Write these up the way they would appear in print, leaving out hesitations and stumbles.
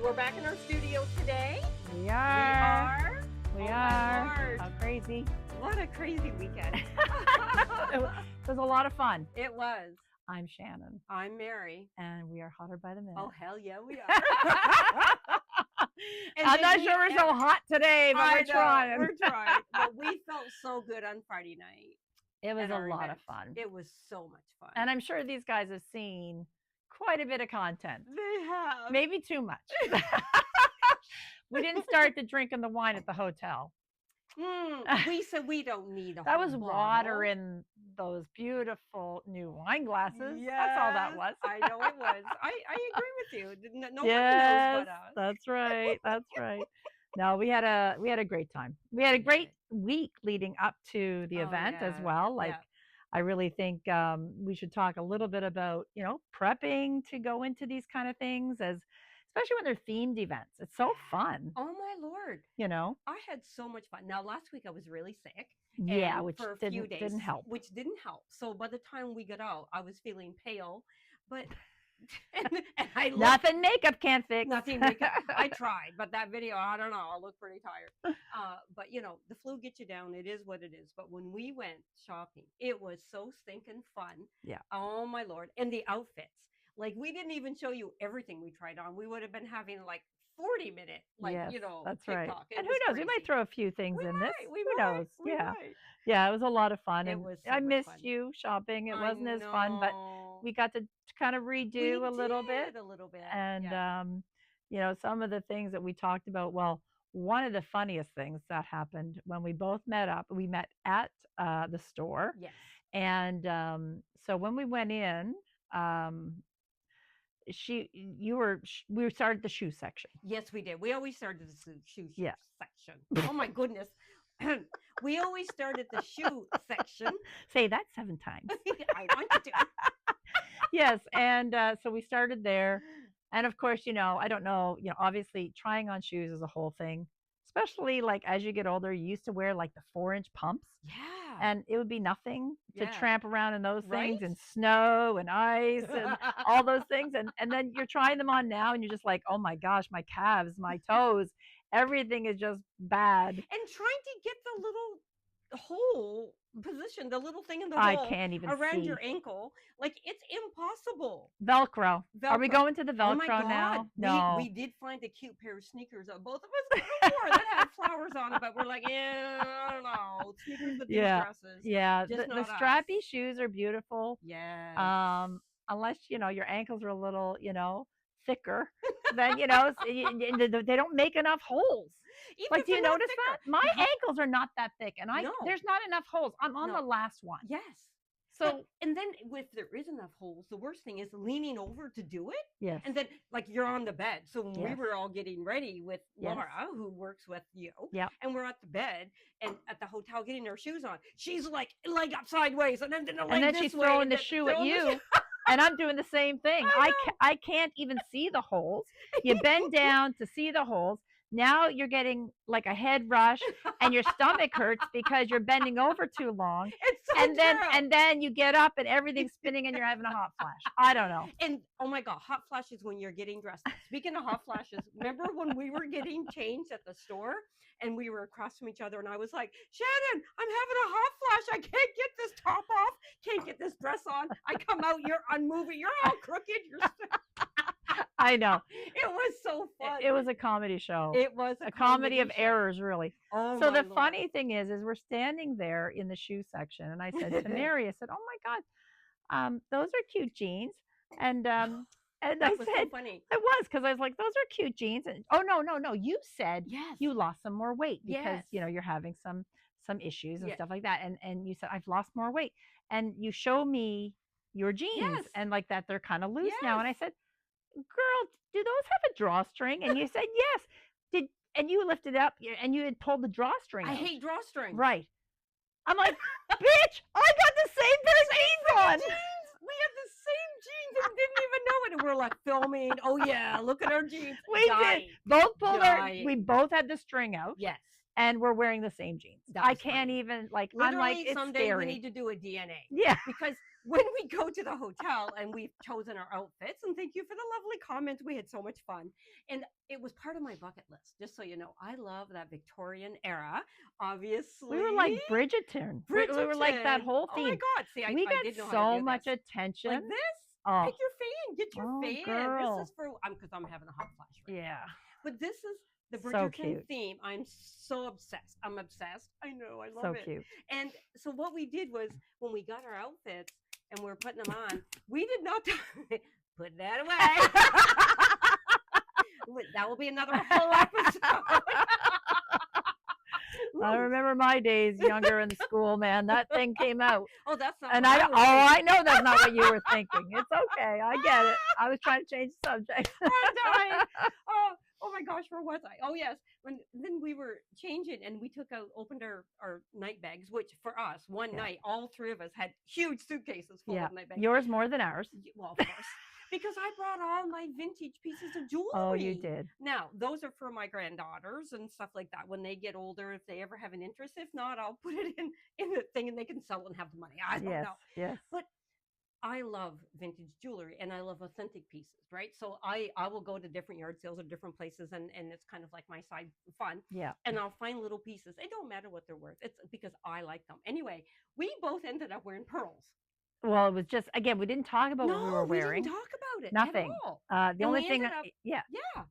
we're back in our studio today. We are. We are. How crazy. What a crazy weekend. It was a lot of fun. It was. I'm Shannon. I'm Mary. And we are hotter by the minute. Oh, hell yeah, we are. I'm not sure we're so hot today, but we're trying. We're trying. But we felt so good on Friday night. It was a lot of fun. It was so much fun. And I'm sure these guys have seen quite a bit of content. They have. Maybe too much. We didn't start the drink and the wine at the hotel. We said we don't need a That whole was bottle. water in those beautiful new wine glasses. Yes, That's all that was. I know it was. I agree with you. Nobody Yes, knows but us. that's right. That's right. No, we had a great time. We had a great week leading up to the event as well. Like, I really think we should talk a little bit about, prepping to go into these kind of things, especially when they're themed events. It's so fun. Oh my Lord. I had so much fun. Now, last week I was really sick. Yeah, which for a few days, didn't help. Which didn't help. So by the time we got out, I was feeling pale, but and I looked, nothing makeup can't fix. Nothing makeup. I tried, but that video, I don't know. I look pretty tired. But the flu gets you down. It is what it is. But when we went shopping, it was so stinking fun. Yeah. Oh my Lord. And the outfits. Like, we didn't even show you everything we tried on. We would have been having like 40-minute, yes, that's TikTok. right. It and who was knows? crazy. We might throw a few things in this. Who knows? We Yeah. might. Yeah, it was a lot of fun. It And was so I much missed fun. you shopping. It I wasn't as fun, but we got to kind of redo a little bit. And some of the things that we talked about. Well, one of the funniest things that happened when we both met up, we met at the store. Yes. And so when we went in, we started the shoe section. Yes, we did. We always started the shoe Yeah. section. Oh my goodness. We always started the shoe section. Say that 7 times. I want you to. Yes. And so we started there. And of course, I don't know, obviously trying on shoes is a whole thing, especially like as you get older. You used to wear like the 4-inch pumps. Yeah. And it would be nothing to tramp around in those things, Right? and snow and ice and all those things. And then you're trying them on now and you're just like, oh my gosh, my calves, my toes, everything is just bad. And trying to get the little hole position, the little thing in the I hole can't even around see. your ankle, like it's impossible. Velcro. Are we going to the Velcro Oh my God. now? No. We did find a cute pair of sneakers that both of us could have wore that had flowers on it, but we're like, I don't know. Sneakers with these dresses. Yeah. Just The not strappy us. shoes are beautiful. Yeah. Unless, your ankles are a little, thicker, then, they don't make enough holes. Even Like, if do you they're not notice thicker. that? My ankles are not that thick, and No. there's not enough holes. I'm on No. the last one. Yes. So, and then if there is enough holes, the worst thing is leaning over to do it. yes. And then, like, you're on the bed. So when we Yes. were all getting ready with Yes. Laura, who works with you, Yep. and we're at the bed and at the hotel getting our shoes on, she's like leg up sideways, and then the leg And then this she's way, throwing and the then shoe at throwing the you, shoe. and I'm doing the same thing. I can't even see the holes. You bend down to see the holes. Now you're getting like a head rush, and your stomach hurts because you're bending over too long. It's so And true. then you get up and everything's spinning and you're having a hot flash. I don't know. And oh my God, hot flashes when you're getting dressed. Speaking of hot flashes, remember when we were getting changed at the store and we were across from each other, and I was like, Shannon, I'm having a hot flash. I can't get this top off. Can't get this dress on. I come out, you're unmoving. You're all crooked. You're I know. It was so fun. It was a comedy show. It was a comedy of show. errors, really. Oh So my the Lord. funny thing is we're standing there in the shoe section, and I said to Mary, I said, "Oh my God, those are cute jeans." And that I was said, so funny. it was, because I was like, "Those are cute jeans." And oh no, you said Yes. you lost some more weight because Yes. you're having some issues and Yeah. stuff like that, and you said, "I've lost more weight," and you show me your jeans, Yes. and like that they're kind of loose now, Yes. and I said, "Girl, do those have a drawstring?" And you said, "Yes." And you lifted up and you had pulled the drawstring I out. hate drawstrings. Right. I'm like, bitch, I got the same pair of jeans on. We had the same jeans and didn't even know it. And we're like filming. Oh yeah, look at our jeans. We Dying. did. Both pulled Dying. we both had the string out. Yes. And we're wearing the same jeans. That I was can't funny. even, like, Literally, I'm like, it's someday scary. we need to do a DNA. Yeah. Because when we go to the hotel and we've chosen our outfits, and thank you for the lovely comments. We had so much fun. And it was part of my bucket list, just so you know. I love that Victorian era, We were obviously. like Bridgerton. We were like that Bridgerton. whole Oh my theme. God. See, We I got did know how to so do much this. attention. Like this? Oh, Pick your fan. Get your fan. This girl. is for, because I'm having a hot flash right now. Yeah. But this is the So Bridgerton cute. theme. I'm so obsessed. I'm obsessed. I know. I love So it. cute. And so what we did was when we got our outfits and we were putting them on, we did not put that away. That will be another whole episode. I remember my days younger in school, man. That thing came out. Oh, that's not. And what I was thinking. I know that's not what you were thinking. It's okay. I get it. I was trying to change the subject. I'm dying. Oh my gosh, where was I? Oh yes, then we were changing and we opened our night bags, which for us one night all three of us had huge suitcases full of night bags. Yours more than ours. Well, of course. Because I brought all my vintage pieces of jewelry. Oh, you did. Now, those are for my granddaughters and stuff like that. When they get older, if they ever have an interest. If not, I'll put it in the thing and they can sell it and have the money. I don't know. Yes. But I love vintage jewelry and I love authentic pieces, right? So I will go to different yard sales or different places and it's kind of like my side fun. Yeah. And I'll find little pieces. It don't matter what they're worth. It's because I like them. Anyway, we both ended up wearing pearls. Well, it was just, again, we didn't talk about what we were wearing. We didn't talk about it. Nothing. At all. The only thing,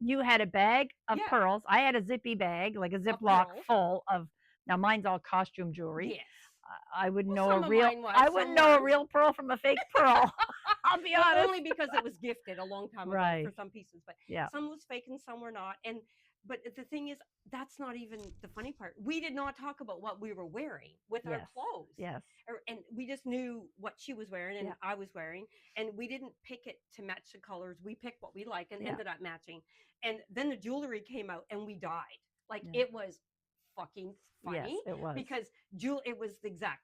you had a bag of pearls. I had a zippy bag, like a Ziploc full of, now mine's all costume jewelry. Yes. I wouldn't know a real pearl from a fake pearl. I'll be honest. Only because it was gifted a long time ago for some pieces, but some was fake and some were not. But the thing is, that's not even the funny part. We did not talk about what we were wearing with our clothes. Yes. And we just knew what she was wearing and I was wearing. And we didn't pick it to match the colors. We picked what we like and ended up matching. And then the jewelry came out and we died. Like it was fucking funny. Yes, it was. Because it was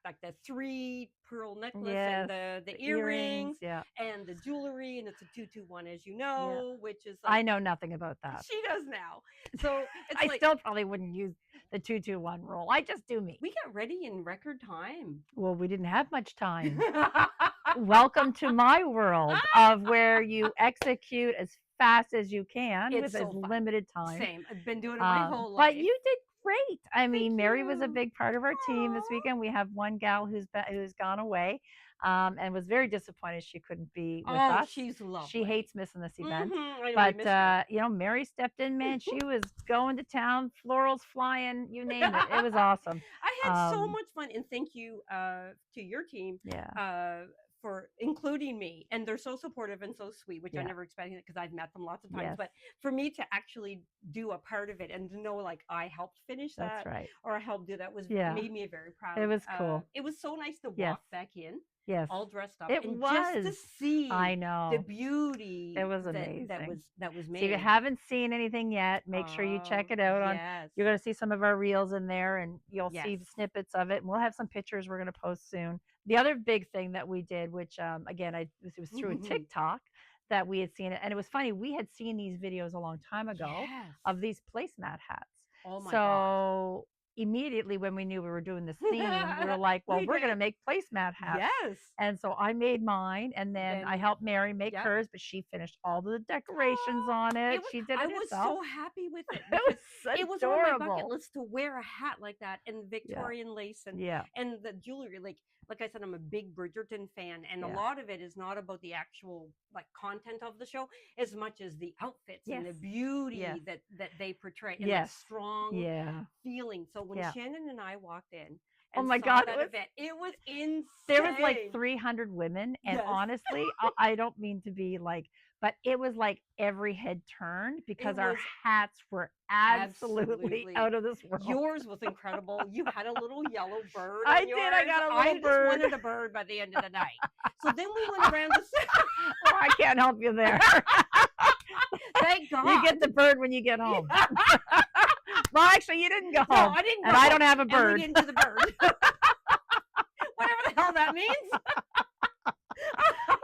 like the 3 pearl necklace and the earrings and the jewelry, and it's a 2-2-1, as you know, which is like, I know nothing about that. She does now. So it's I still probably wouldn't use the 2-2-1 rule. I just do me. We got ready in record time. Well, we didn't have much time. Welcome to my world of where you execute as fast as you can with as limited time. Same. I've been doing it my whole life. But you did great. I mean, Mary was a big part of our team this weekend. We have one gal who's gone away, and was very disappointed she couldn't be with us. She's lovely. She hates missing this event. But Mary stepped in, man. She was going to town, florals flying, you name it. It was awesome. I had so much fun, and thank you to your team. For including me, and they're so supportive and so sweet, which I never expected because I've met them lots of times. But for me to actually do a part of it and to know like I helped finish that, or I helped do that, made me very proud. It was cool. It was so nice to walk back in. Yes. All dressed up. It was. Just to see the beauty. It was amazing. That was made. So if you haven't seen anything yet, make sure you check it out. You're going to see some of our reels in there, and you'll see the snippets of it. And we'll have some pictures we're going to post soon. The other big thing that we did, which again, it was through a TikTok that we had seen it. And it was funny. We had seen these videos a long time ago of these placemat hats. Oh my God. Immediately when we knew we were doing this theme, we were like, well, we're going to make placemat hats. Yes. And so I made mine, and then I helped Mary make hers, but she finished all the decorations on it. She did it I was herself. so happy with it. It was on adorable. my bucket list to wear a hat like that and Victorian lace and the jewelry. Like I said, I'm a big Bridgerton fan, and a lot of it is not about the actual like content of the show as much as the outfits and the beauty that they portray and the strong feeling. So when Shannon and I walked in, oh my God, it was insane. There was like 300 women, and honestly, I don't mean to be like, but it was like every head turned because our hats were absolutely out of this world. Yours was incredible. You had a little yellow bird. I did. I got a little bird. I just wanted a bird by the end of the night. So then we went around the well, I can't help you there. Thank God. You get the bird when you get home. Well, actually, you didn't go home. No, I didn't go and home. I don't have a bird. And we didn't do the bird. Whatever the hell that means.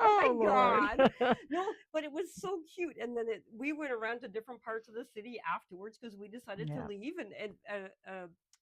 Oh my God. No, but it was so cute. And then we went around to different parts of the city afterwards because we decided to leave. And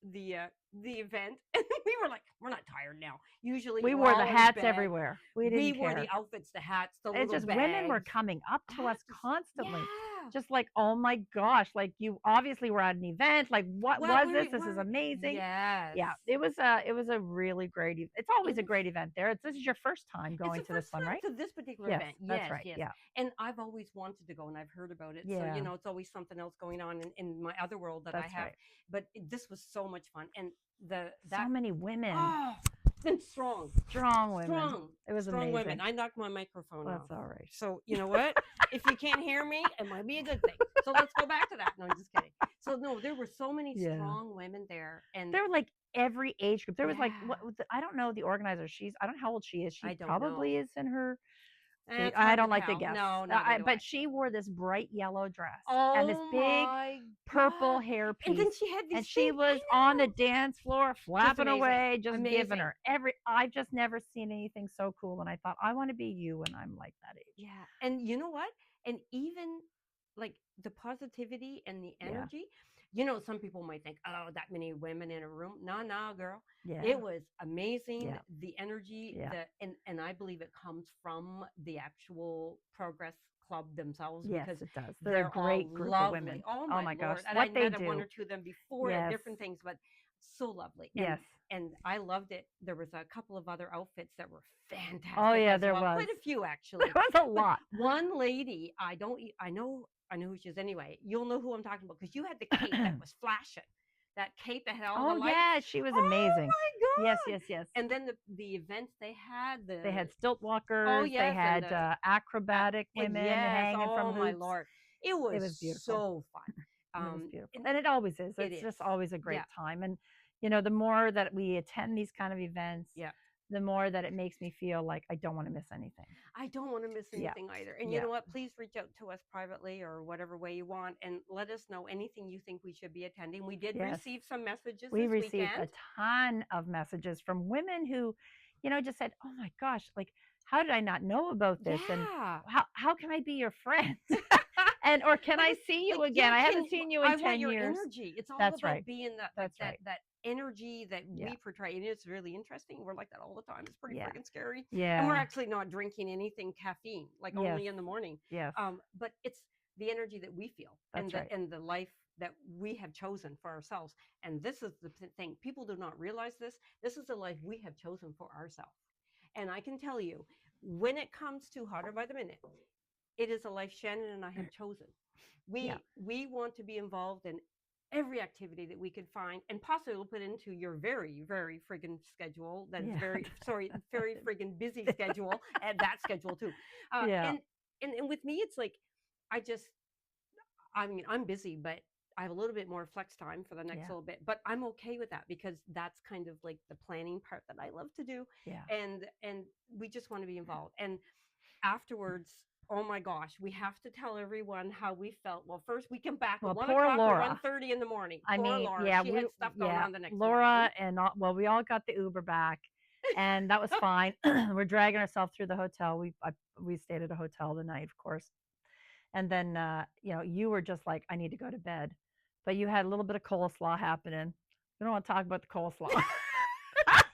the event, and we were like, we're not tired now. Usually we we're wore the all in hats bed. everywhere. We We didn't wore the care. outfits, the hats, the It's little just bags. women were coming up to us constantly. Yeah. Just like, oh my gosh, like you obviously were at an event. Like, what was this? This is amazing. Yes. Yeah, it was a really great. It's always a great event there. This is your first time going to this one, right? To this particular Yes, event. that's Yes, right. yes. Yeah. And I've always wanted to go, and I've heard about it. Yeah. So it's always something else going on in my other world that I have. Right. But this was so much fun, and so many women. Oh, and strong women. It was strong amazing. Women. I knocked my microphone off. That's all right. So you know what? If you can't hear me, it might be a good thing. So let's go back to that. No, I'm just kidding. So no, there were so many strong women there, and there were like every age group. There was like I don't know the organizer. I don't know how old she is. She probably is in her. I don't like to guess. No, but she wore this bright yellow dress and this big purple hairpiece. And then she had these. And she was on the dance floor flapping away, just giving her I've just never seen anything so cool. And I thought, I want to be you when I'm like that age. Yeah. And you know what? And even like the positivity and the energy. You know, some people might think, oh, that many women in a room. No, girl. Yeah. It was amazing. Yeah. The energy, and I believe it comes from the actual Progress Club themselves. Yes, because it does. They're a great group of women. Oh my gosh. And I met one or two of them before at different things, but so lovely. Yes. And I loved it. There was a couple of other outfits that were fantastic. Oh yeah, there was quite a few actually. There was a lot. One lady, I know who she is anyway. You'll know who I'm talking about because you had the cape that was flashing. That cape that had all the lights. Oh yeah, she was amazing. Oh my God. Yes. And then the events they had stilt walkers. Oh yes. They had acrobatic women hanging from hoops. Oh my Lord. It was beautiful. So fun. It was beautiful. And it always is. It's just always a great time. And you know, the more that we attend these kind of events, the more that it makes me feel like I don't want to miss anything. I don't want to miss anything either. And you know what? Please reach out to us privately or whatever way you want and let us know anything you think we should be attending. We did receive some messages We this received weekend. a ton of messages from women who, you know, just said, oh my gosh, like, how did I not know about this? And how can I be your friend? Or can I see you again? I haven't seen you in 10 years. I want your energy. It's all about being that energy that we portray. And it's really interesting. We're like that all the time. It's pretty freaking scary. Yeah. And we're actually not drinking anything caffeine, like only in the morning. Yes. But it's the energy that we feel and the life that we have chosen for ourselves. And this is the thing. People do not realize this. This is the life we have chosen for ourselves. And I can tell you, when it comes to Hotter by the Minute, it is a life Shannon and I have chosen. We want to be involved in every activity that we could find and possibly put into your very, very friggin' schedule. That's very friggin' busy schedule and that schedule too. And with me, it's like, I'm busy, but I have a little bit more flex time for the next little bit, but I'm okay with that because that's kind of like the planning part that I love to do. Yeah. And we just want to be involved. And afterwards, oh my gosh, we have to tell everyone how we felt. Well, first we come back at 1 o'clock or 1:30 in the morning. Laura, she had stuff going on the next morning. And we all got the Uber back and that was fine. We're dragging ourselves through the hotel. We stayed at a hotel the night, of course. And then, you know, you were just like, I need to go to bed. But you had a little bit of coleslaw happening. We don't want to talk about the coleslaw.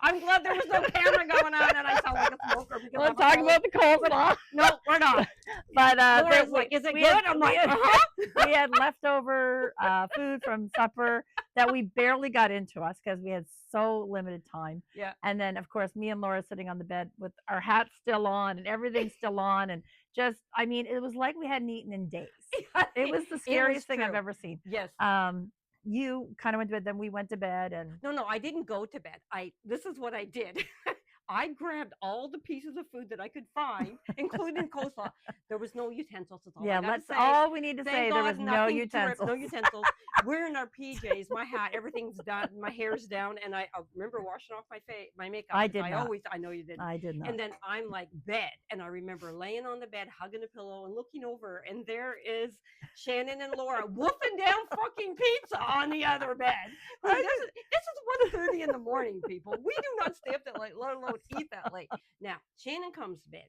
I'm glad there was no camera going on and I sound like a smoker. We'll talk about the coleslaw. No, we're not. But Laura's like, is it good? I'm like, we had leftover food from supper that we barely got into us because we had so limited time. Yeah. And then, of course, me and Laura sitting on the bed with our hats still on and everything still on. And just, I mean, it was like we hadn't eaten in days. It was the scariest thing I've ever seen. Yes. You kind of went to bed, then we went to bed. And no, I didn't go to bed. This is what I did. I grabbed all the pieces of food that I could find, including coleslaw. There was no utensils. That's all we need to say. There was no utensils. No utensils. We're in our PJs. My hat, everything's done. My hair's down, and I remember washing off my makeup. I did not. I know you didn't. I did not. And then I'm like bed, and I remember laying on the bed, hugging a pillow, and looking over, and there is Shannon and Laura wolfing down fucking pizza on the other bed. This is 1:30 in the morning, people. We do not stay up that late, let alone eat that late. Now, Shannon comes to bed.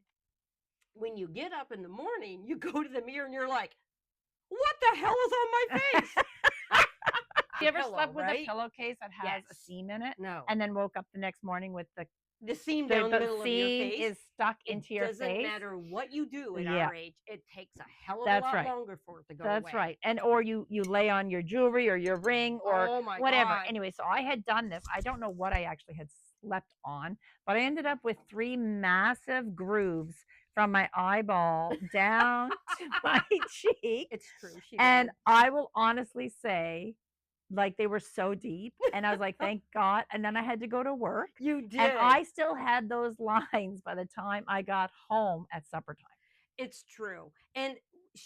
When you get up in the morning, you go to the mirror and you're like, what the hell is on my face? you ever pillow, slept with a right? pillowcase that has a Yes. seam in it No. and then woke up the next morning with The seam down the middle of your seam face. is stuck It into your doesn't face? matter what you do at Yeah, our age. It takes a hell of a that's lot right. longer for it to go That's away. right. And or you lay on your jewelry or your ring or Oh my whatever. God. Anyway, so I had done this. I don't know what I actually had slept on, but I ended up with 3 massive grooves from my eyeball down to my cheek. It's true. She And did. I will honestly say, like, they were so deep. And I was like, thank God. And then I had to go to work. You And did. I still had those lines by the time I got home at supper time. It's true. And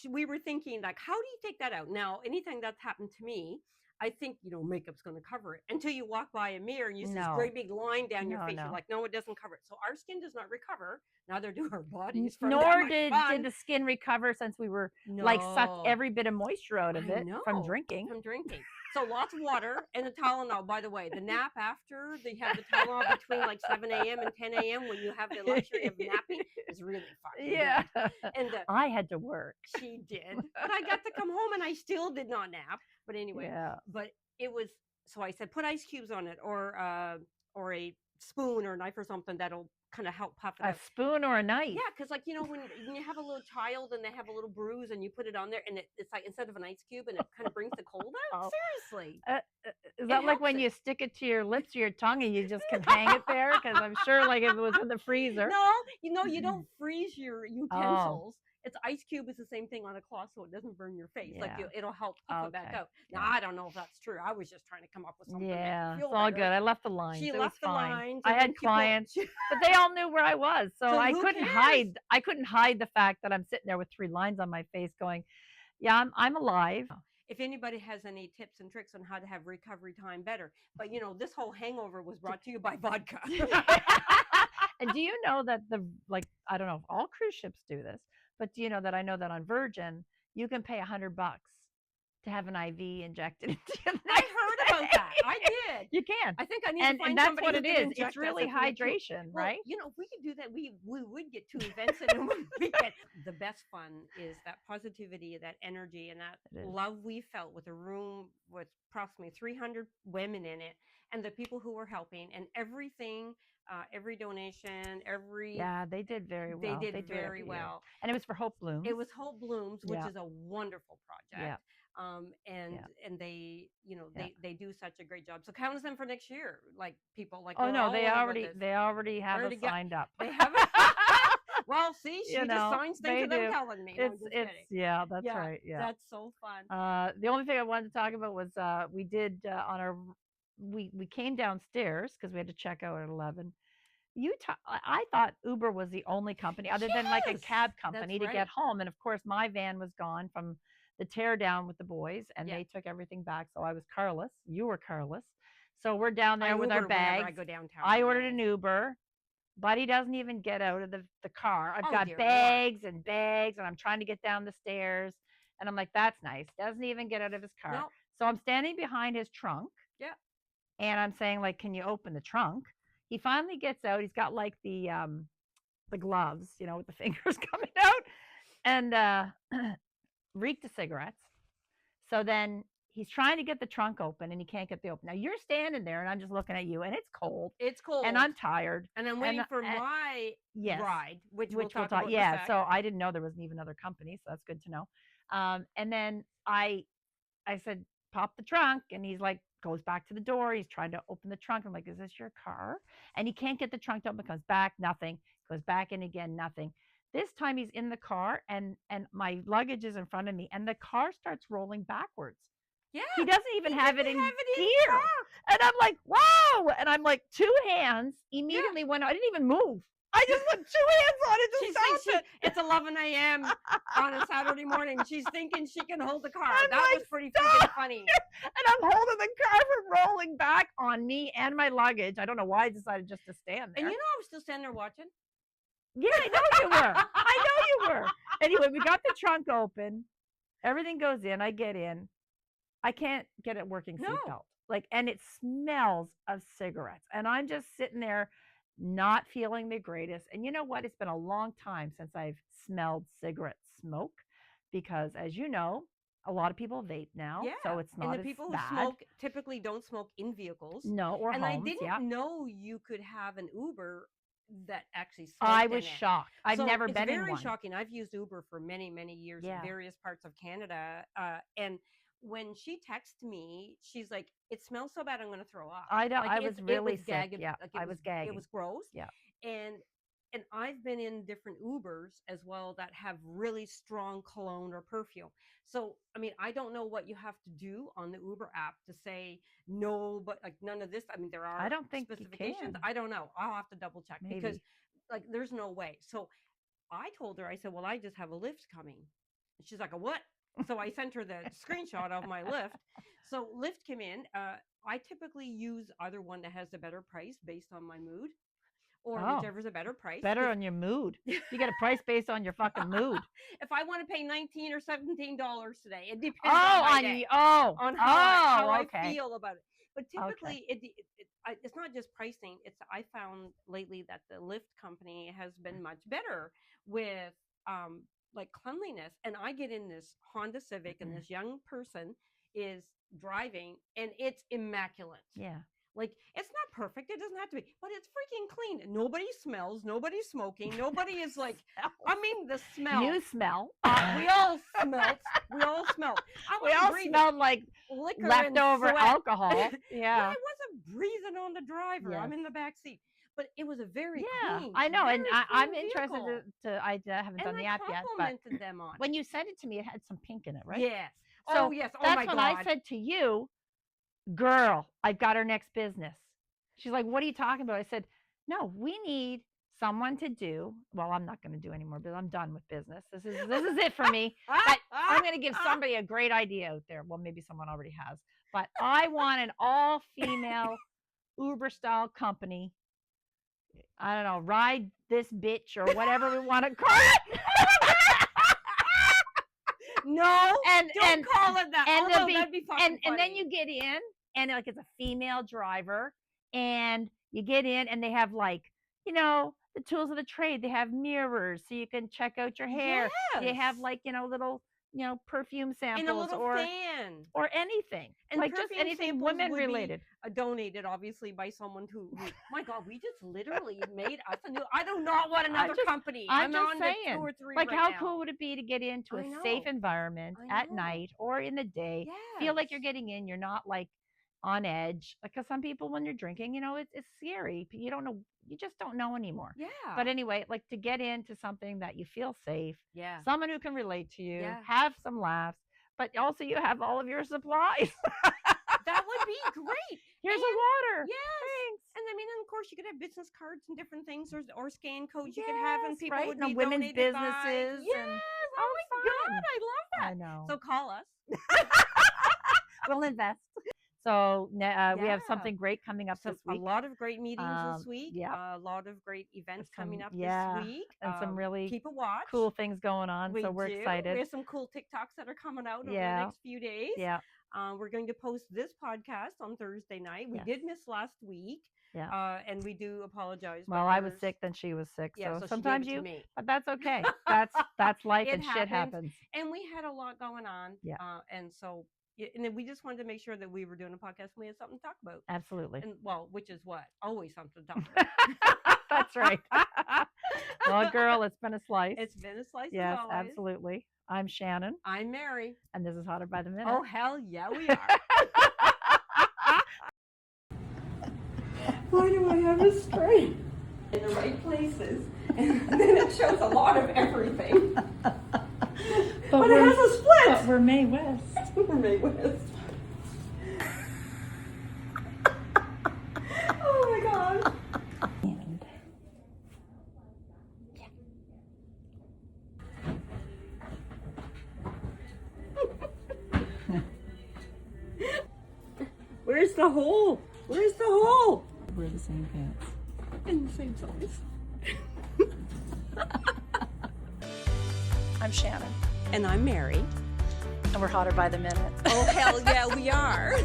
we were thinking, like, how do you take that out? Now, anything that's happened to me, I think, makeup's going to cover it until you walk by a mirror and you see this No, great big line down your no, face. You're no. like, no, it doesn't cover it. So our skin does not recover. Neither do our bodies from that Nor much did fun. the skin recover since we were like sucked No, every bit of moisture out of I it from know drinking. from drinking. So lots of water and the Tylenol. By the way, the nap after they have the Tylenol between like 7 a.m. and 10 a.m. when you have the luxury of napping is really fucking Yeah. good. And I had to work. she did, but I got to come home and I still did not nap. But anyway, Yeah. but it was so I said put ice cubes on it or a spoon or a knife or something that'll kind of help puff it A out. spoon or a knife. Yeah, because like when you have a little child and they have a little bruise and you put it on there and it's like instead of an ice cube and it kind of brings the cold out. Oh. Seriously, Is that like when you stick it to your lips or your tongue and you just can hang it there? Because I'm sure, like if it was in the freezer. No, you don't freeze your Oh. utensils. It's ice cube is the same thing on a cloth, so it doesn't burn your face. Like Yeah. it'll help puff it back Okay. out. Now Yeah. I don't know if that's true. I was just trying to come up with something. to make you Yeah, feel it's all better. good. I left the lines. She It left was the fine. lines. I and had then people- clients, but they all knew where I was, so So I who couldn't cares? hide. I couldn't hide the fact that I'm sitting there with 3 lines on my face, going, "Yeah, I'm alive." If anybody has any tips and tricks on how to have recovery time better, but this whole hangover was brought to you by vodka. And do you know that I don't know if all cruise ships do this, but do you know that I know that on Virgin you can pay $100 to have an IV injected into you? I heard about that. I did. You can. I think I need to And find that's somebody what who it can is. inject It's really us if we get too- hydration, Well, right? if we could do that, we would get 2 events in a weekend. The best fun is that positivity, that energy, and that It is. love we felt with a room with approximately 300 women in it, and the people who were helping, and everything, every donation, Yeah, they did very they well. did do it very every year. well. And it was for Hope Blooms. It was Hope Blooms, which Yeah. is a wonderful project. Yeah. And Yeah. and they Yeah. they do such a great job. So count us in for next year. Like people like Oh we're no, all they over already this. they already have Already us got- signed up. They have it. Well, see, she You just know, signs they things without do. telling me. No, I'm just kidding. Yeah, that's Yeah, right. Yeah. That's so fun. The only thing I wanted to talk about was we did on our we came downstairs because we had to check out at 11. I thought Uber was the only company other than like a Yes, cab that's company to right. get home, and of course my van was gone from the tear down with the boys, and Yeah. they took everything back. So I was carless. You were carless. So we're down I there with our Uber whenever I bags. go downtown. I ordered an Uber. Buddy doesn't even get out of the car. I've Oh, got dear Lord. bags and bags, and I'm trying to get down the stairs. And I'm like, that's nice. Doesn't even get out of his car. No. So I'm standing behind his trunk. Yeah. And I'm saying, like, can you open the trunk? He finally gets out. He's got like the gloves, with the fingers coming out, and reeked of cigarettes. So then he's trying to get the trunk open and he can't get the open. Now you're standing there and I'm just looking at you and it's cold It's cold. and I'm tired. And I'm waiting for my Yes. ride, which we'll Which we'll talk talk. about. Yeah. So I didn't know there was even another company, so that's good to know. And then I said, pop the trunk, and he's like, goes back to the door. He's trying to open the trunk. I'm like, is this your car? And he can't get the trunk to open. Comes back, nothing. Goes back in again, nothing. This time he's in the car, and my luggage is in front of me, and the car starts rolling backwards. Yeah. He doesn't even have it in gear. park. And I'm like, wow. And I'm like, 2 hands immediately went out. I didn't even move. I just put 2 hands on it to She stop thinks it. it's 11 a.m. on a Saturday morning. She's thinking she can hold the car. I'm That like, was pretty "Stop." freaking funny. And I'm holding the car from rolling back on me and my luggage. I don't know why I decided just to stand there. And I was still standing there watching. Yeah, I know you were. I know you were. Anyway, we got the trunk open. Everything goes in. I get in. I can't get a working No. seatbelt. And it smells of cigarettes. And I'm just sitting there not feeling the greatest. And you know what? It's been a long time since I've smelled cigarette smoke because, as you know, a lot of people vape now, so it's not and the as people bad. who smoke typically don't smoke in vehicles. No, or and homes. I didn't know you could have an Uber that actually smoked I was in it. shocked. I've So never been in It's very one. shocking. I've used Uber for many, many years in various parts of Canada. And when she texted me, she's like, "It smells so bad, I'm going to throw up." I know. Like, I was really sick. gagging, Yeah, like I was gagging. It was gross. Yeah. And I've been in different Ubers as well that have really strong cologne or perfume. So, I mean, I don't know what you have to do on the Uber app to say no, but like none of this. I mean, there are I don't think specifications. you can. I don't know. I'll have to double check because like there's no way. So I told her, I said, well, I just have a lift coming. And she's like, a what? So I sent her the screenshot of my lift. So lift came in. I typically use either one that has the better price based on my mood. Or whichever's a better price. Better on your mood. You get a price based on your fucking mood. If I want to pay $19 or $17 today, it depends on how I feel about it. But typically, it's not just pricing. I found lately that the Lyft company has been much better with like cleanliness. And I get in this Honda Civic, and this young person is driving, and it's immaculate. Yeah. Like, it's not perfect. It doesn't have to be, but it's freaking clean. Nobody smells. Nobody's smoking. Nobody is like, I mean, the smell. You smell. We all smelled. We all smelled. We all smelled like leftover alcohol. Yeah. I wasn't breathing on the driver. I'm in the back seat. But it was a very clean. I know. And I'm vehicle. interested I haven't done the app yet. But them on when you sent it to me, it had some pink in it, right? Yes. So yes. Oh, that's my when God. I said to you, girl, I've got our next business. She's like, what are you talking about? I said, no, we need someone to do. Well, I'm not going to do anymore, but I'm done with business. This is it for me. But I'm going to give somebody a great idea out there. Well, maybe someone already has. But I want an all-female Uber style company. I don't know, ride this bitch or whatever we want to call it. No, don't call it that. And that'd be fucking funny. And then you get in, and like it's a female driver, and you get in, and they have like, you know, the tools of the trade. They have mirrors so you can check out your hair. Yes. They have like, you know, little, you know, perfume samples and a little or fan or anything, and like just anything women related. Donated obviously by someone who my God, we just literally made us a new. I do not want another company. I'm just on saying, 2 or 3 like right how now. cool would it be to get into a safe environment at night or in the day? Yes. Feel like you're getting in. You're not like on edge, because some people when you're drinking, you know, it's scary. You don't know. You just don't know anymore. Yeah. But anyway, like to get into something that you feel safe. Yeah. Someone who can relate to you. Yeah. Have some laughs, but also you have all of your supplies. That would be great. Here's a water. Yes. Thanks. And I mean, and of course, you could have business cards and different things, or scan codes you could have, and people would be women's donated businesses. Yes. And, oh my God, I love that. I know. So call us. We'll invest. So we have something great coming up this week. A lot of great meetings this week. Yeah. A lot of great events coming up this week. And some really keep a watch. Cool things going on. So we're excited. We have some cool TikToks that are coming out over the next few days. Yeah. We're going to post this podcast on Thursday night. We did miss last week. Yeah. And we do apologize. Well, I was sick, then she was sick. Yeah, so sometimes she gave it to me. But that's okay. That's life, and shit happens. And we had a lot going on. Yeah. And so, and then we just wanted to make sure that we were doing a podcast and we had something to talk about. Absolutely. And which is what? Always something to talk about. That's right. Well, girl, it's been a slice. It's been a slice. Yes, absolutely. I'm Shannon. I'm Mary. And this is Hotter by the Minute. Oh, hell yeah, we are. Why do I have a screen? In the right places. And then it shows a lot of everything. But it has a split. But we're May West. We're May West. Oh my God. Where's the hole? Where's the hole? We're the same pants. In the same size. I'm Shannon. And I'm Mary. And we're Hotter by the Minute. Oh, hell yeah, we are.